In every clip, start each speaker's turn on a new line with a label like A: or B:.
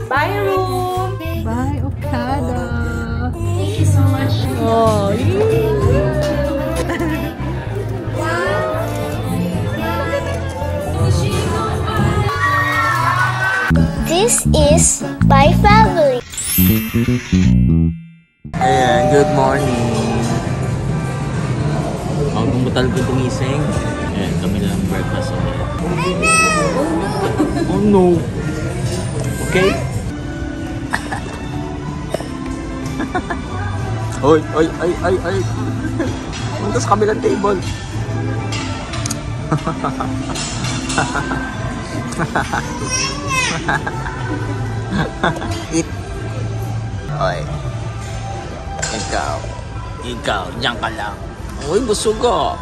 A: Bye, room!
B: Bye, Okada!
A: Thank you so much.
B: Oh,
C: This is my family.
D: Ayan, good morning. Ang bumutal ko gumising. Ayan, kami lang breakfast ulit. Oh no! Okay? Oy, oy, ay, ay, ay! Punta sa kabilang table. Eat. Oy. Ikaw, diyan ka lang. Uy, busog ko.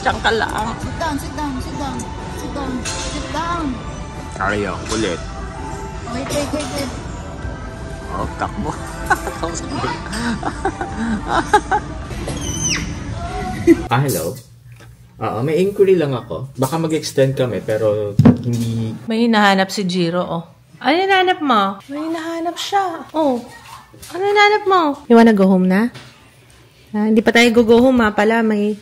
D: Diyan ka lang.
A: Sit down, sit down, sit down. Sit down, sit down.
D: Ayaw, ulit.
A: Wait.
D: Oh, takbo. Hello. May inquiry lang ako. Baka mag-extend kami, pero hindi...
B: may hinahanap si Jiro, oh. Ano hinahanap mo? May hinahanap siya. Oh. Ano hinahanap mo? You wanna go home na? Hindi pa tayo go home, ha. Pala, may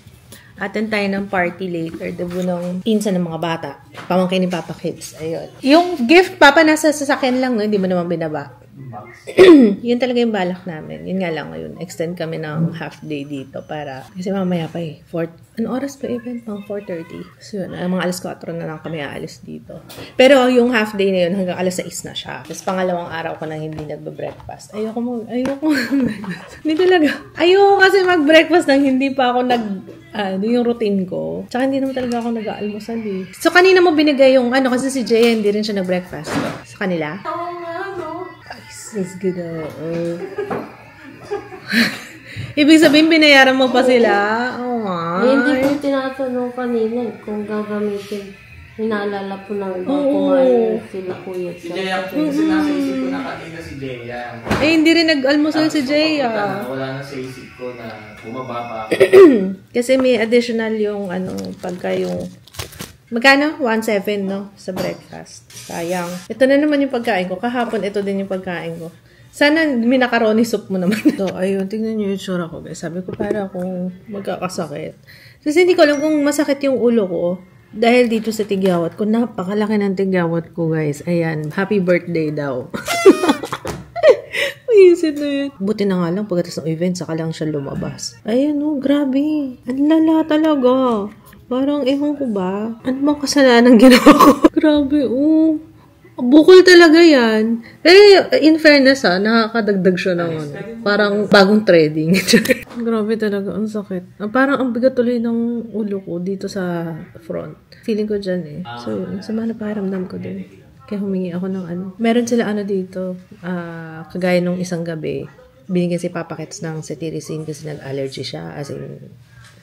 B: attend tayo ng party later. Debo ng pinsan ng mga bata. Pamangkin ni Papa Kids. Ayun. Yung gift, Papa, nasa sasakyan lang, no? Hindi mo naman binaba. Yun talaga yung balak namin. Yun nga lang ngayon. Extend kami ng half day dito para... Kasi mamaya pa eh. Ano oras pa event? Pang 4:30. So yun, mga alas 4 na lang kami aalis dito. Pero yung half day na yun, hanggang alas 6 na siya. Tapos pangalawang araw ko nang hindi nagbe-breakfast. Ayoko hindi talaga. Ayoko kasi mag-breakfast nang hindi pa ako yung routine ko. Tsaka hindi naman talaga ako nag-aalmusal eh. So kanina mo binigay yung kasi si Jay hindi rin siya nag-breakfast. Sa kanila? Is good. Ibig sabihin, binayaran mo pa sila? Oh,
E: hindi ko tinatanong kanina kung gagamitin. Hinaalala po namin kumain sila kuya.
D: Si Jaya, kasi nasa isip ko na kanina si Jaya.
B: Hindi rin nag-almusal si Jaya.
D: Wala na sa isip ko na bumaba pa.
B: Kasi may additional yung pagka yung magkano? 1.7, no? Sa breakfast. Sayang. Ito na naman yung pagkain ko. Kahapon, ito din yung pagkain ko. Sana may macaroni soup mo naman. So, ayun. Tingnan nyo yung tsura ko, guys. Sabi ko, para akong magkakasakit. Kasi hindi ko alam kung masakit yung ulo ko. Dahil dito sa tigyawat ko. Napakalaki ng tigyawat ko, guys. Ayan. Happy birthday daw. Ayusin na yun. Buti na nga lang, pagkatapos ng event, saka lang siya lumabas. Ayan, grabe. Ang lala talaga. Parang, ewan ko ba? Ano bang kasalanan ginawa ko? Grabe, bukol talaga yan. In fairness, nakakadagdag siya ng parang bagong trading. Grabe talaga, ang sakit. Parang ang bigat tuloy ng ulo ko dito sa front. Feeling ko dyan eh. So, sama na pakiramdam ko din. Kaya humingi ako ng Meron sila dito, kagaya nung isang gabi, binigyan si Papa Kets ng cetirizine kasi nag-allergy siya. As in,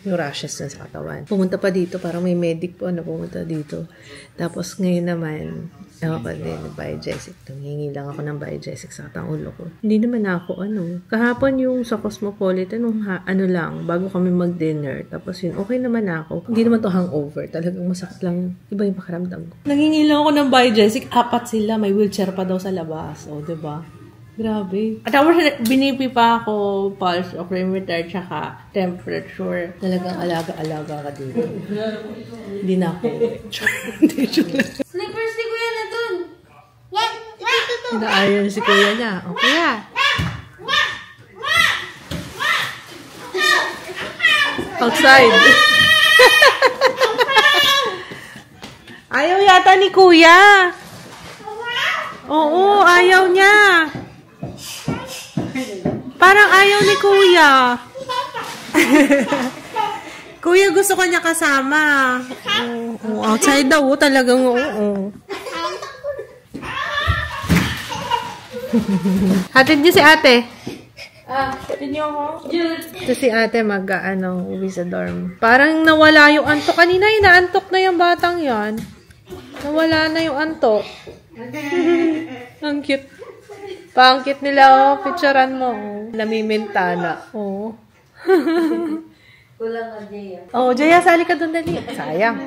B: yung rashes na sa katawan. Pumunta pa dito, parang may medic po na pumunta dito. Tapos ngayon naman, ako din, Biogesic. Hingi lang ako ng Biogesic sa katang ulo ko. Hindi naman ako, kahapon yung sa Cosmopolitan, lang, bago kami mag-dinner. Tapos yun, okay naman ako. Hindi naman to hangover. Talagang masakit lang. Iba yung pakiramdam ko. Nangingi lang ako ng Biogesic. 4 sila. May wheelchair pa daw sa labas. O, diba? Grabe. At tapos binipi pa ako pulse oximeter tsaka temperature. Talagang alaga-alaga ka dito. Hindi na ako.
E: Slippers ni Kuya na dun!
B: Naayon si kuya niya. O kuya. Outside. Ayaw yata ni kuya. Oo, ayaw niya. Parang ayaw ni kuya. Kuya, gusto ko niya kasama. Outside daw, talagang oo. Hatid niyo si ate.
E: Hatid niyo ako?
B: Ito si ate uwi sa dorm. Parang nawala yung antok. Kanina inaantok na yung batang yan. Nawala na yung antok. Ang cute. Pangkit nila, picturean mo. Namimintana.
E: Kulang ka, Jaya.
B: Jaya, sali ka doon dali. Sayang.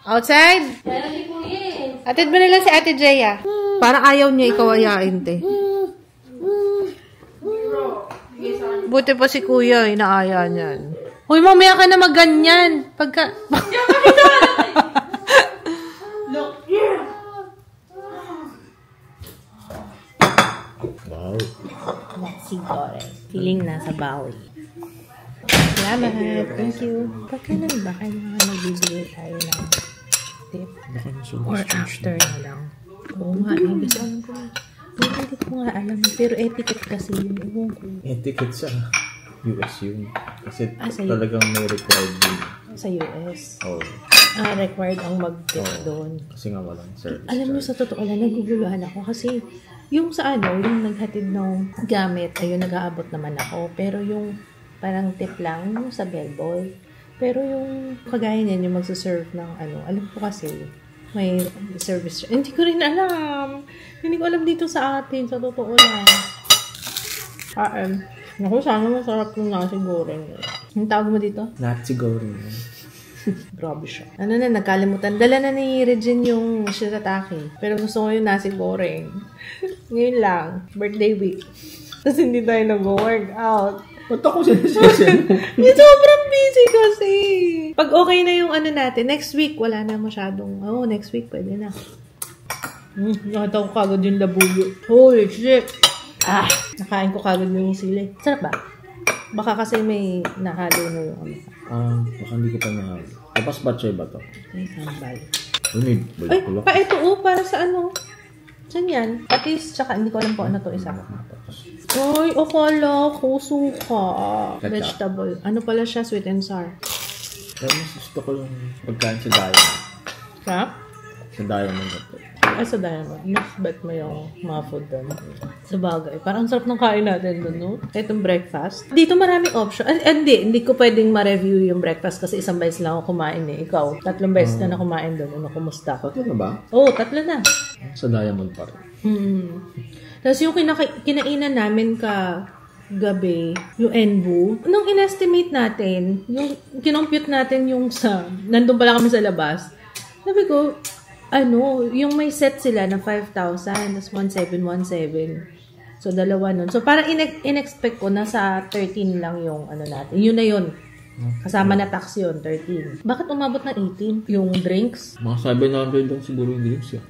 B: Outside?
E: Kaya ni Kuya eh.
B: Atid mo na lang si Ate Jeya. Parang ayaw niya ikaw ayain, te. Buti pa si Kuya, inaaya niyan. Uy, mamaya ka na magganyan. Pagka...
D: Wow.
B: Siguro. Feeling nasa bawi. Salamat. Thank you. Pagka na ba kailangan magbibigay tayo ng tip? Or after na lang? Oo nga, gusto ko. Hindi ko nga alam. Pero etiquette kasi yun. Ewan ko.
D: Etiquette sa US yun. Kasi
B: sa
D: talagang may required din.
B: Sa US.
D: Oh.
B: Required ang mag-tip doon.
D: Kasi nga walang service.
B: Alam mo, sa totoo lang, naguguluhan ako. Kasi yung sa yung naghatid ng gamit, ayun, nag-aabot naman ako. Pero yung parang tip lang, yung sa bellboy. Pero yung kagaya niyan, yung magsaserve ng alam ko kasi, may service. Hindi ko rin alam. Hindi ko alam dito sa atin, sa totoo lang. Naku, sana masarap yung nasi goreng. Ang tawag mo dito?
D: Nazi goreng.
B: Grabe siya. Nagkalimutan. Dala na ni Regine yung shirataki. Pero gusto ko yung nasi goreng. Ngayon lang. Birthday week. Tapos hindi tayo nag-workout.
D: Ba't ako sinasyasin?
B: Sobrang busy kasi. Pag okay na yung natin, next week, wala na masyadong, next week, pwede na. Nakita ko kagad yung labuyo. Holy shit! Nakain ko kagad yung sili. Sarap ba? Baka kasi may nahalo na yung
D: Baka hindi ko pa nahalo. Tapos batchoy ba to?
B: Ay, sambal.
D: Ay,
B: ito para sa Saan yan? Patis, tsaka hindi ko alam po ano to isa. Ay, akala ko suka. Vegetable. Ano pala siya? Sweet and sour.
D: Pero mas gusto ko yung pagkain sa Diamond.
B: Ha?
D: Sa Diamond ito.
B: Sa Diamond. Mas bet mo yung mga food doon. Sa bagay. Parang ang sarap ng kain natin doon, no? Itong breakfast. Dito maraming option. Hindi ko pwedeng ma-review yung breakfast kasi isang beses lang ako kumain eh. Ikaw, 3 beses na kumain doon. Kumusta?
D: 3 na ba?
B: Oo, 3 na.
D: Sa Diamond pa rin.
B: Tapos yung kinainan namin gabi, yung Enbu, nung inestimate natin, yung kinompute natin yung nandun pala kami sa labas, sabi ko, yung may set sila na 5,000, tapos 1,717. So, dalawa nun. So, parang in-expect ko na sa 13 lang yung natin. Yun na yun. Kasama na tax yun, 13. Bakit umabot ng 18? Yung drinks?
D: Mga 700 lang siguro yung drinks yun.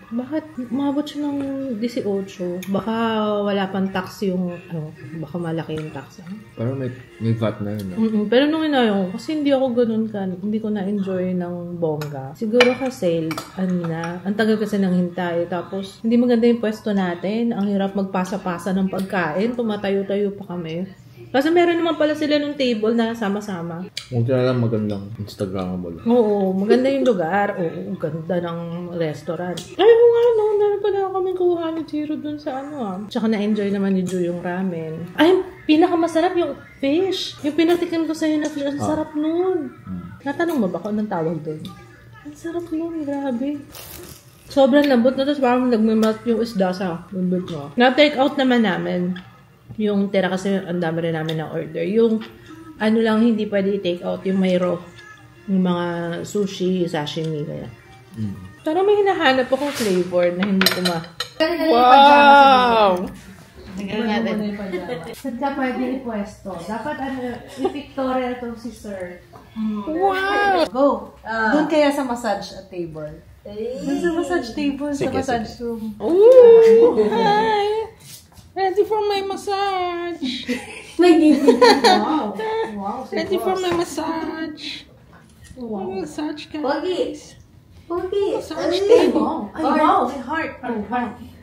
B: Bakit umabot siya ng 18? Baka wala pang tax yung, baka malaki yung tax.
D: Pero may VAT na yun.
B: Pero nung kasi hindi ako ganun hindi ko na-enjoy ng bongga. Siguro kasi, ang tagal kasi nang hintay. Tapos, hindi maganda yung pwesto natin. Ang hirap magpasa-pasa ng pagkain. Tumatayo-tayo pa kami. Kasi meron naman pala sila nung table na sama-sama.
D: Huwag na lang magandang Instagramable.
B: Oo, maganda yung lugar. Oo, ganda ng restaurant. Ay, meron pala kami kuha ni Chiro dun sa Tsaka na-enjoy naman ni Ju yung ramen. Ay, pinakamasarap yung fish. Yung pinatikin ko sa'yo na fish. Ang sarap nun. Natanong mo ba kung anong tawag dun? Ang sarap nun, grabe. Sobrang lambot na, tapos parang nagmamelt yung isda sa lambot mo. Na-take out naman namin. Yung tira kasi ang dami rin namin na order. Yung lang hindi pwede i-take out, yung may raw. Yung mga sushi, sashimi, kaya. Pero may hinahanap akong flavor na hindi ko Wow! Tingnan natin. Saan ka pwede i-pwesto? Dapat i-pictorial itong si Sir. Wow! Go! Doon kaya sa massage table. Doon sa massage table, sa massage room. Ooh! Hi! Ready for my massage. Wow. Ready for my massage. Wow. Massage guys. Pogi. Massage table. Ay, wow. My heart.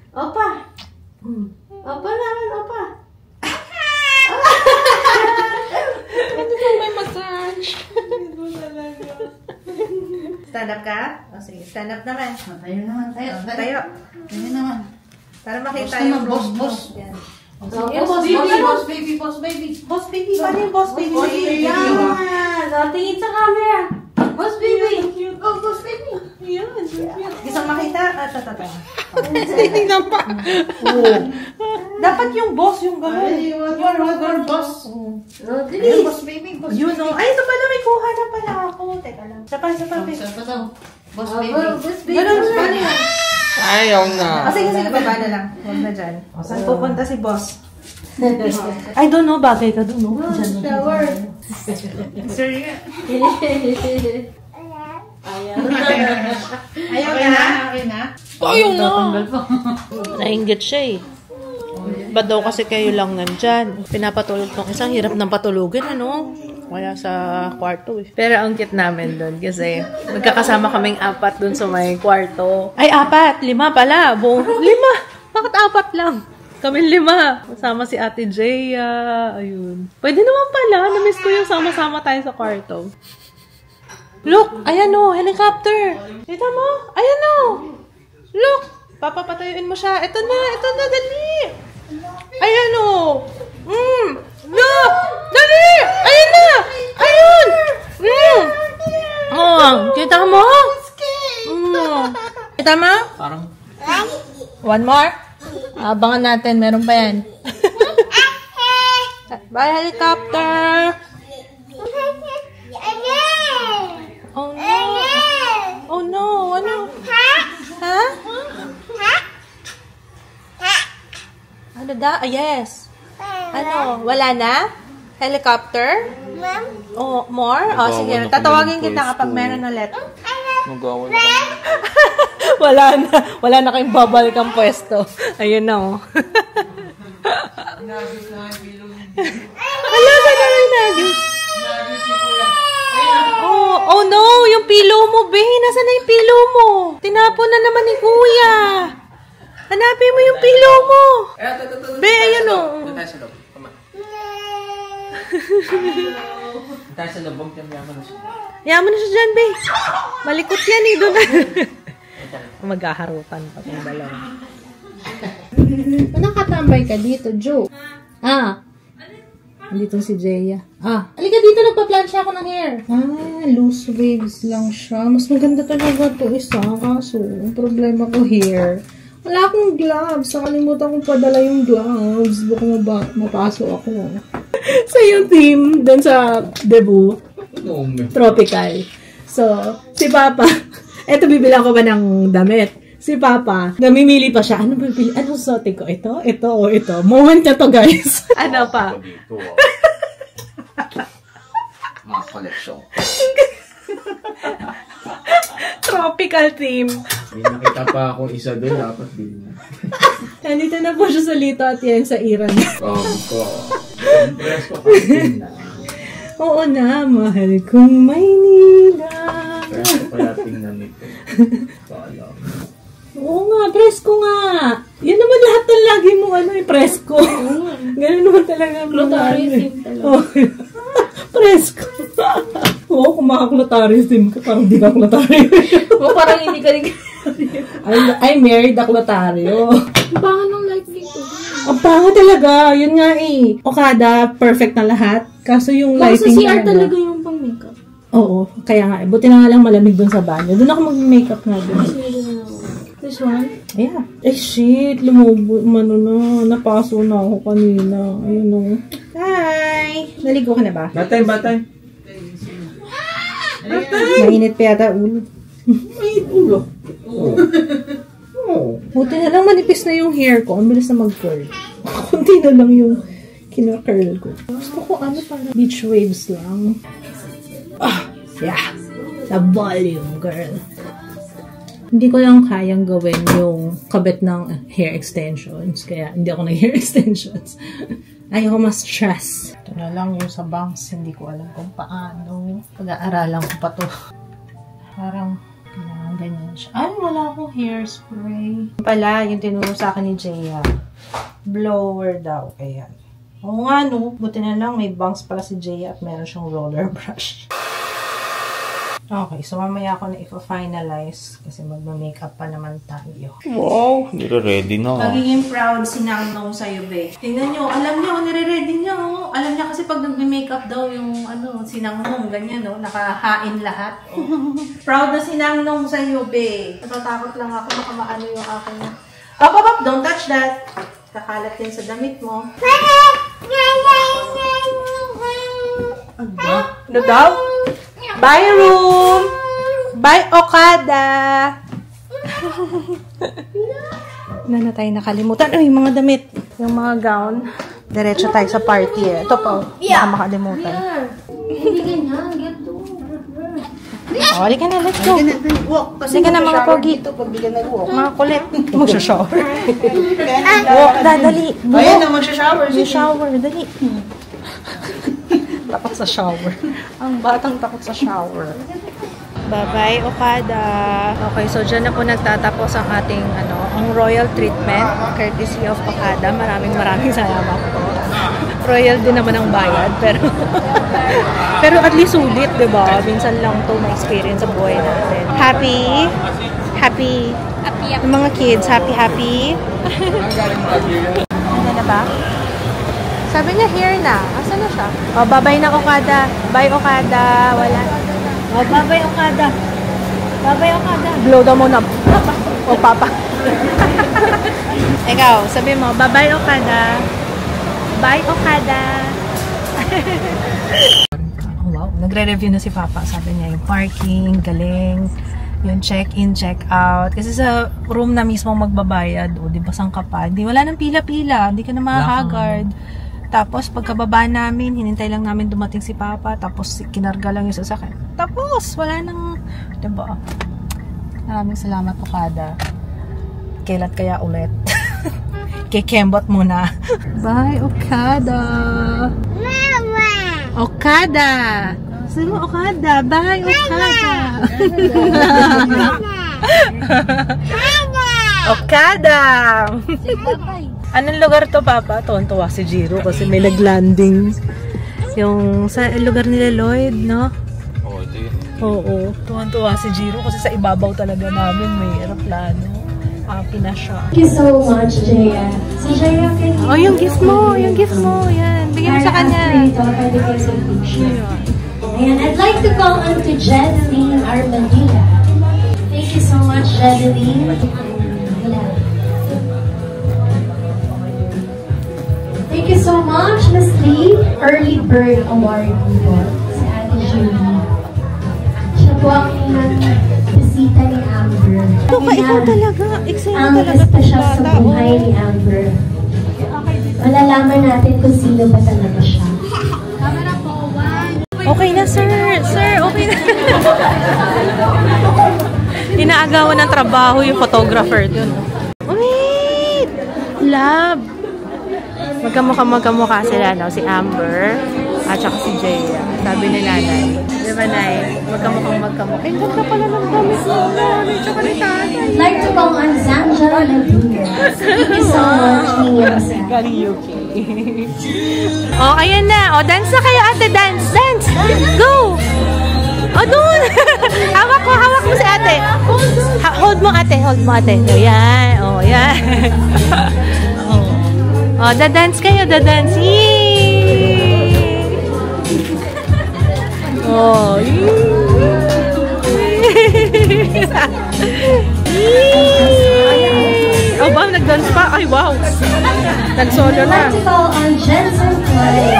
B: Opa. Opa naman, opa. Ready for my massage. Stand up ka? O sige, stand up naman. Tayo naman. Tayo naman. Para makita yung boss. Yan. Boss baby. Boss baby. Paano yung boss baby? Yan. Tingin sa camera. Boss baby. Oh, boss baby. Yan. Isang makita. Tingnan pa. Dapat yung boss, yung gano'n. Yung boss.
E: Oh, bilis.
A: Boss baby, boss
B: Yun o. Ay, ito pala. May kuha na pala ako. Teka lang. Sa pa, babe.
A: Saan pa daw? Boss
E: Oh,
A: baby.
E: boss baby.
B: Ganun
A: Boss
B: na.
A: baby.
D: Ayaw na.
B: Sige, baba na lang. Huwag na dyan. O, saan pupunta si boss? I don't know. Bagay ka doon, no? Dyan.
E: Shower.
A: Sorry.
E: Ayaw.
A: Okay na? Okay na?
B: Ayaw na.
A: Tanggal pa.
B: Nainggit siya eh. Ba't daw kasi kayo lang nandyan? Pinapatulog ko. Kasi ang hirap ng patulogin, ano? Wala sa kwarto eh. Pero ang cute namin doon kasi magkakasama kaming 4 doon sa may kwarto. Ay, 4! 5 pala. Buong 5! Bakit 4 lang? Kami 5. Kasama si Ate Jaya. Ayun. Pwede naman pala. Namiss ko yung sama-sama tayo sa kwarto. Look! Ayan o! Helicopter! Kita mo? Ayan o! Look! Papapatayuin mo siya. Ito na! Ito na! Dali! Ayan o! Look! Dali! Ayan na! Ayun! Oh, kita mo? Kita mo?
D: Parang,
B: One more? Abangan natin. Meron pa yan. Bye, helicopter! Oh no! Oh no! Ano? Ha? Ano da? Ah, yes. Ano? Wala na? Helicopter? Oh, more? Oh, sige.
D: na kami
B: Tatawagin
D: ng
B: kita kapag
D: pwesto.
B: meron ulit.
D: magawa na.
B: Wala na. Wala na kayong babalikan pwesto. Ayun na, oh. Wala ka na rin nagis. Oh no! Yung pillow mo, be. Nasaan na yung pillow mo? Tinapon na naman ni Kuya. Hanapin mo yung pillow mo. Be, ayun o.
D: Doon tayo sa loob. Come on. Doon tayo sa loob. Huwag yaman na siya.
B: Yaman na siya dyan, be. Malikot yan eh. Doon. Maghaharutan pa kung dalawa.
A: Nakatambay ka dito, Joe.
B: Andito si Jaya.
A: Halika dito, nagpa-plancha ako ng hair. Loose waves lang siya. Mas maganda talaga ito isa. Kaso, ang problema ko hair. Wala akong gloves. Nakalimutan kong padala yung gloves. Baka mapasok ako.
B: So, yung team doon sa Cebu, tropical. So, si Papa, eto bibila ko ba ng damit? Si Papa, namimili pa siya. Ano bibili? Anong suotin ko? Ito? Ito o ito? Moment na to, guys. Ano pa?
D: Mga collection.
B: Tropical theme.
D: May nakita pa akong isa doon. Dapat din na.
B: Nandito na po siya sa Lito at yan sa Iran.
D: Ko. Impress ko kasi na.
B: Oo na, mahal kong Maynila.
D: Impress ko pala tingnan nito. Kala.
B: Oo nga, presko nga. Yan naman lahat ng lagi mo, presko. Ganun naman talaga.
A: Clotarism talaga.
B: Oh. Presko. Oo, kung maka-clotarism ka, parang di ka clotario.
A: O parang hindi ka rin.
B: I married a clotario.
A: Baka nung light dito.
B: Ang panga talaga. Yun nga eh. Okada, perfect na lahat. Kaso yung
A: Baka sa
B: lighting
A: CR talaga yung pang makeup.
B: Oo, kaya nga. Buti na nga lang malamig dun sa banyo. Doon ako mag-makeup na dun.
A: This one?
B: Yeah. Eh, shit. Lumubo. Napaso na ako kanina. Ayun o. Hi! Naligo ka na ba?
D: Batay.
B: Mainit pa yata ulo.
D: May ulo. Oh.
B: Buti na lang manipis na yung hair ko. Ang bilis na mag-curl. Kunti na lang yung kina-curl ko. Gusto ko parang beach waves lang. Yeah. The volume, girl. Hindi ko lang kayang gawin yung kabit ng hair extensions. Kaya hindi ako nag-hair extensions. Ayoko ma-stress. Ito na lang yung sa bangs. Hindi ko alam kung paano. Pag-aaralan ko pa to. Parang ganyan siya. Ay, wala akong hairspray. Pala, yung tinuro sa akin ni Jaya. Blower daw. Ayan. Oo nga, no. Buti na lang, may bangs pala si Jaya at meron siyang roller brush. Okay, so mamaya ako na i-finalize kasi magma-makeup pa naman tayo.
D: Wow, nire-ready na.
B: Magiging proud si Nangnong sa'yo, be. Tingnan nyo, alam nyo, nire-ready niya, oh. Alam niya kasi pag nagme-makeup daw yung, si Nangnong, ganyan, oh, nakahain lahat. Oh. Proud na si Nangnong sa'yo, be. Natatakot lang ako, baka maano yung akin. Up, don't touch that. Kakalat din sa damit mo. Ano daw? Bye, room! Bye, Okada! Na tayo nakalimutan. Uy, mga damit. Yung mga gown. Diretso tayo sa party eh. Ito pa. Baka makalimutan.
E: Hindi ganyan. Ganito.
B: Oh, halika na. Let's go. Halika na mga pogi. Mga kulit. Magsha-shower. Walk na, dali.
A: Ayun na, magsha-shower.
B: Shower, dali. Takot sa shower. Ang batang takot sa shower. Bye-bye, Okada. Okay, so dyan na po nagtatapos ang ating, ang royal treatment, courtesy of Okada. Maraming salamat po. Royal din naman ang bayad, pero pero at least sulit, diba? Minsan lang to ma-experience sa buhay natin. Happy? Yung mga kids, happy? Ano na ba? Sabi niya here na. Asa na siya? Oh, bye-bye na, Okada. Bye, Okada. Wala. Oh, bye-bye, Okada. Bye-bye, Okada. Blow daw mo na. O, papa. Ikaw, sabi mo, bye-bye, Okada. Bye, Okada. Oh, wow. Nagre-review na si Papa. Sabi niya, yung parking, galing. Yung check-in, check-out. Kasi sa room na mismo magbabayad, o, di ba, saan ka pa? Wala nang pila-pila. Hindi ka na mahagard. Tapos, pagkababa namin, hinintay lang namin dumating si Papa. Tapos, kinarga lang yung sasakyan. Tapos, wala nang, diba? Maraming salamat, Okada. Kailan kaya ulit? Kikembot muna. Bye, Okada.
C: Mama!
B: Okada! Sabi mo, Okada. Bye, Okada. Okada! Anong lugar to, Papa? Tuwan-tuwa si Jiro kasi may nag-landing. Yung sa lugar nila Lloyd, no?
D: Oo, ito yun.
B: Oo. Tuwan-tuwa si Jiro kasi sa ibabaw talaga namin may aeroplano. Happy na siya.
F: Thank you so much, Jaya. Si Jaya, can you...
B: Oh, yung gift mo. Yung gift mo. Yan. Bigyan mo sa kanya.
F: And I'd like to call on to Jedeline Armadilla. Thank you so much, Jedeline. Thank you so much, Ms. Lee. Early Bird Award po si Ate Julie. Siya po ang bisita ni Amber.
B: Ikaw talaga. Excited
F: Ang
B: talaga.
F: espesyal sa buhay ni Amber. Malalaman natin kung sino ba talaga siya.
B: Okay na, sir. Sir, okay na. Inaagawan ng trabaho yung photographer dun. Wait! Love! Magkamukha sila, no? Si Amber at saka si Jaya. Sabi ni Nanay. Di ba, Nay? Magkamukha. Eh, ganda pala ng damit mo. Nanay, tsaka ni Tatay.
F: I'd like to call on Zanja Laduna. Thank you so much, Mia.
B: Karaoke. Oh, ayan na. Oh, dance na kayo, ate. Dance. Go! Oh, doon. Hawak mo si ate. Hold mo, ate. Oh, yan. Oh, yan. Oh, da-dance kayo, da-dance. Oh, oh, wow, nag-dance pa. Ay, wow. Nag-solo na.
F: I'd like to call on Jensen Clay.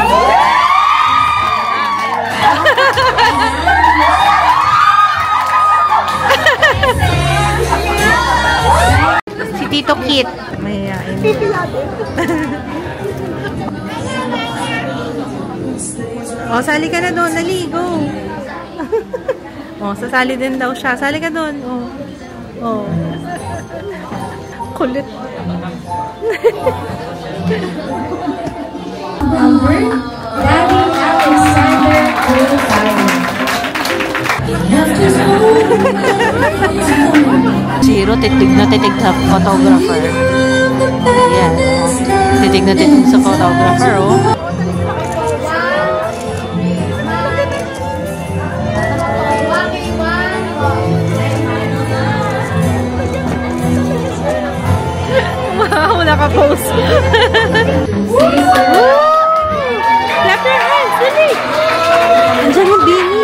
B: Si Tito Kit. Mayayain. Oh, sali ka na doon. Dali, go. Oh, sasali din daw siya. Sali ka doon. Oh. Kulit.
F: Amber, Daddy Alexander Olivares.
B: Zero, titig na sa photographer. Yan. Titig na sa photographer, oh. Wow, naka-pose. Clap your hands, dali. Andiyan yung Bini.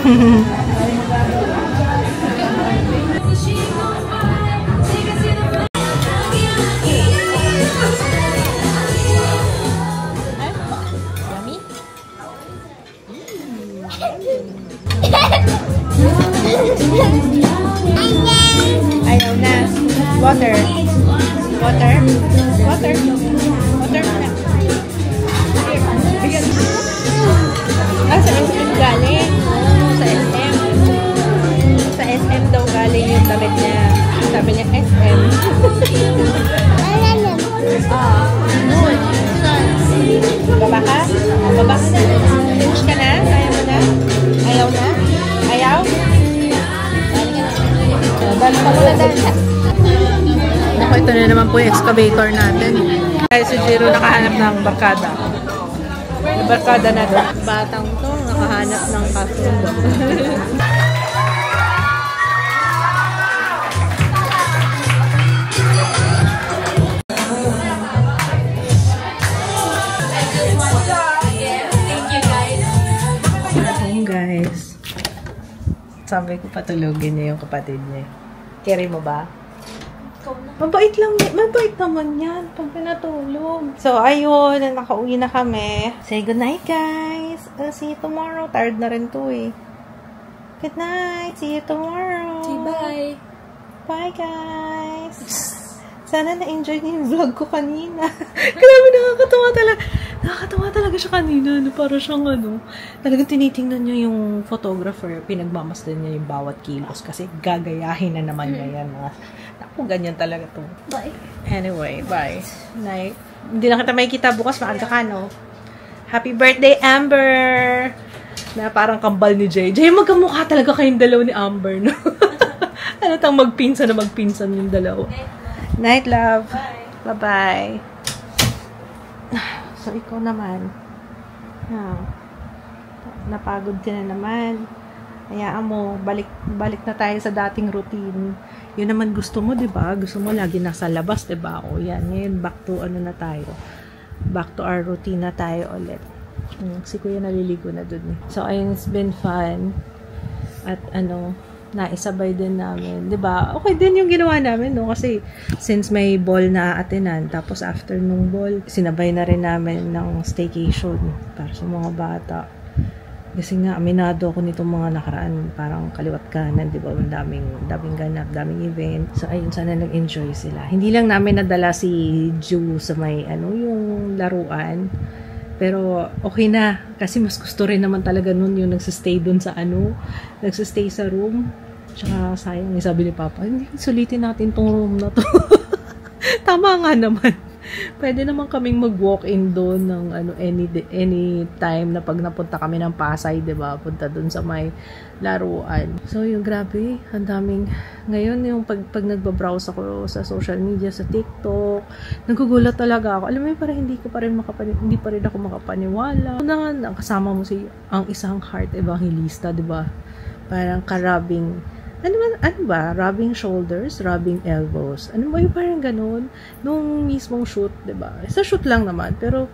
B: Ayaw na. Water. Water. Water. Water na. Bigyan mo. Sa SM galing. Sa SM. Sa SM daw galing yung damit niya. Sabi niya SM. Baba ka? Baba ka na. Finish ka na? Ayaw mo na? Ayaw na? Ayaw? Dali ka muna, dali. Ako, ito na naman po yung excavator natin. Kaya si Jiro nakahanap ng barkada. Yung barkada natin. Batang to, nakahanap ng kasundo. Guys, sabi ko patulogin niya yung kapatid niya. Carry mo ba? Mabait lang, mabait naman yan pag pinatulog. So, ayun, nakauwi na kami. Say good night, guys. See you tomorrow. Tired na rin to eh. Good night. See you tomorrow.
A: Say bye.
B: Bye, guys. Sana na-enjoy niyo yung vlog ko kanina. Grabe, nakakatawa talaga. Nakakatawa talaga siya kanina. Para siyang talagang tinitingnan niyo yung photographer. Pinagmamasdan niya yung bawat kilos. Kasi gagayahin na naman niya yan. Naku, ganyan talaga to.
A: Bye.
B: Anyway, bye. Night. Hindi na kita makikita bukas. Maaga ka, no? Happy birthday, Amber! Na parang kambal ni Jay. Jay, magkamukha talaga kayong dalawa ni Amber, no? Ano tang magpinsan na magpinsan yung dalawa. Night, love. Bye-bye. So, ikaw naman. Napagod ka na naman. Hayaan mo, balik na tayo sa dating routine. Yun naman gusto mo, diba? Gusto mo lagi nasa labas, diba? O yan, ngayon, back to na tayo. Back to our routine na tayo ulit. Si Kuya naliligo na dun. So, ayun, it's been fun. At naisabay din namin. Diba? Okay din yung ginawa namin, no? Kasi, since may ball na atinan, tapos after nung ball, sinabay na rin namin ng staycation para sa mga bata. Kasi nga, aminado ako nitong mga nakaraan, parang kaliwat kanan, diba? Daming ganap, daming event. So, ayun, sana nag-enjoy sila. Hindi lang namin nadala si Ju sa may, yung laruan. Pero, okay na. Kasi mas gusto rin naman talaga nun yung nagsistay dun sa nagsistay sa room. Tsaka, sayang, sabi ni Papa, hindi, sulitin natin tong room na to. Tama nga naman. Pwede naman kaming mag-walk-in doon ng any time na pag napunta kami ng Pasay, 'di ba? Punta doon sa may laruan. So, yung grabe, ang daming ngayon yung pag nagba-browse ako sa social media, sa TikTok, nagugulat talaga ako. Alam mo, parang hindi pa rin ako makapaniwala. Kasama mo ang isang heart evangelista, 'di ba? Parang karabing ano ba? Rubbing shoulders, rubbing elbows. Ano ba yung parang ganun? Nung mismong shoot, diba? Sa shoot lang naman. Pero,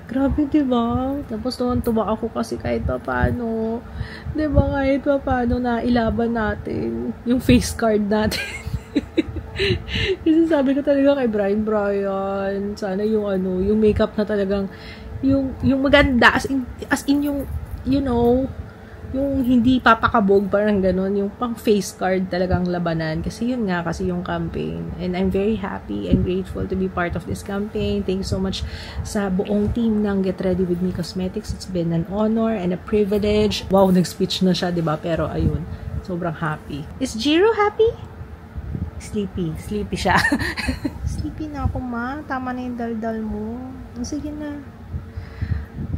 B: grabe, diba? Tapos tuwa ako kasi kahit pa paano. Diba? Kahit pa paano na ilaban natin yung face card natin. Kasi sabi ko talaga kay Brian, sana yung yung makeup na talagang, yung maganda, as in yung, yung hindi papakabog, parang ganon, yung pang face card talagang labanan. Kasi yun nga, kasi yung campaign. And I'm very happy and grateful to be part of this campaign. Thank you so much sa buong team ng Get Ready With Me Cosmetics. It's been an honor and a privilege. Wow, nag-speech na siya, diba? Pero ayun, sobrang happy. Is Jiro happy? Sleepy siya. Sleepy na ako, ma. Tama na yung daldal mo. Sige na.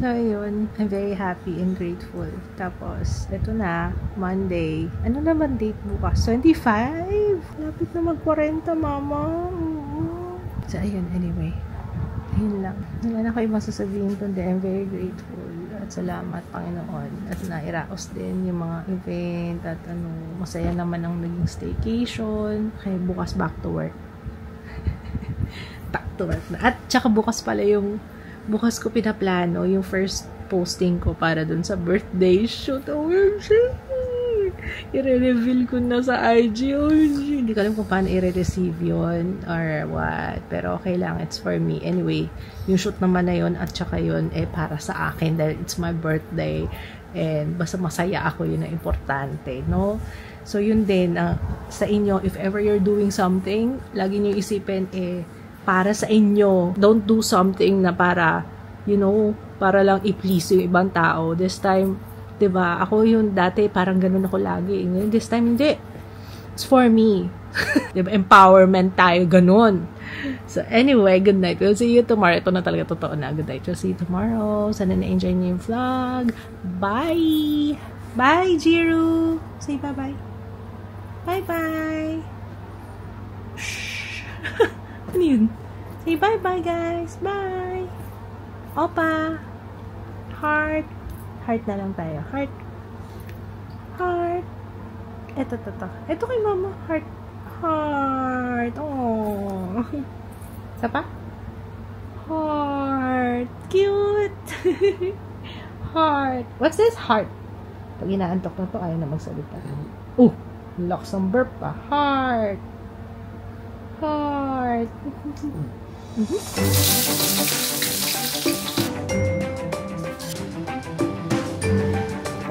B: So, yun. I'm very happy and grateful. Tapos, eto na, Monday. Ano naman date bukas? 25? Lapit na mag-40, mama. So, ayun. Anyway. Ayun lang. Wala na kayo masasabihin kundi I'm very grateful. At salamat, Panginoon. At nairaos din yung mga event. At masaya naman ang naging staycation. Kaya bukas back to work. Back to work na. At tsaka bukas pala bukas ko pinaplano yung first posting ko para dun sa birthday shoot. OMG! i-reveal ko na sa IG. Oh, hindi ko alam kung paano i-receive yun or what. Pero okay lang, it's for me. Anyway, yung shoot naman na yun at saka yun para sa akin dahil it's my birthday. And basta masaya ako, yun ang importante, no? So yun din, sa inyo, if ever you're doing something, lagi nyo isipin, para sa inyo. Don't do something na para, para lang i-please yung ibang tao. This time, diba, ako yung dati, parang ganun ako lagi. This time, hindi. It's for me. Diba, empowerment tayo, ganun. So, anyway, good night. We'll see you tomorrow. Ito na talaga, totoo na. Good night. We'll see you tomorrow. Sana na-enjoy niyo yung vlog. Bye! Bye, Jiru! Say bye-bye. Bye-bye! Shh! Ano yun? Say bye-bye, guys! Bye! Opa! Heart! Heart na lang tayo. Heart! Heart! Ito. Ito kay mama. Heart! Heart! Oh! Isa pa? Heart! Cute! Heart! What's this? Heart! Pag inaantok na to, ayaw na magsalita. Lakas ng burp pa. Heart! Heart!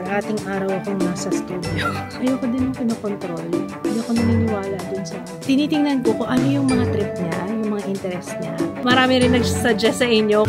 B: Ating araw akong nasa studio. Ayoko din yung pinokontrol. Hindi ako naniniwala dun sa... Tinitingnan ko kung ano yung mga trip niya, yung mga interest niya. Marami rin nag-suggest sa inyo.